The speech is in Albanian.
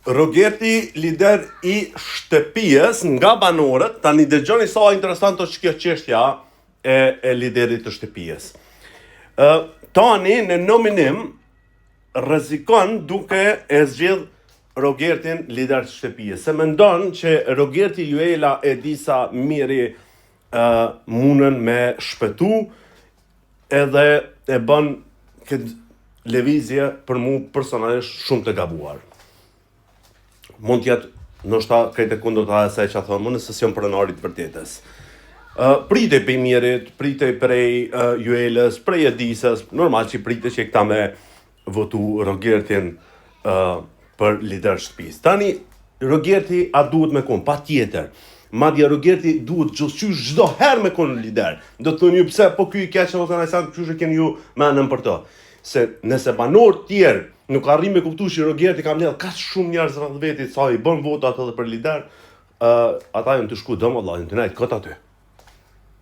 Rogerti, lider i shtëpijës nga banorët, tani dëgjoni sa interesant është kjo çështja e liderit të shtëpijës. Tani në nominim rrezikon duke e zgjedh Rogertin lider të shtëpijës. Se mendon që Rogerti Juela e di sa miri munën me shpëtu edhe e bën këtë lëvizje për mu personalisht shumë të gabuar. Mund t'jetë ndoshta krejt e kundërta e asaj që thonë, nëse s'jam pronari të vërtetës. Pritej prej mirit, pritej prej Juelës, prej Edisës, normal që pritej që këta me votu Rogertin për lider shtëpisë. Tani Rogerti a duhet me kon, patjetër. Madje Rogerti duhet gjithçysh çdo herë me kon lider. Do të thonë ju pse po ky i keq ose ai sa kush e keni ju mendën për to. Se nëse banorë tjerë nuk arrin me kuptu që Rogerti ka mbledh kaq shumë njerëz rreth vetit sa i bën votat edhe për lider, ata janë të shku dëm vallai, të nejt kot aty.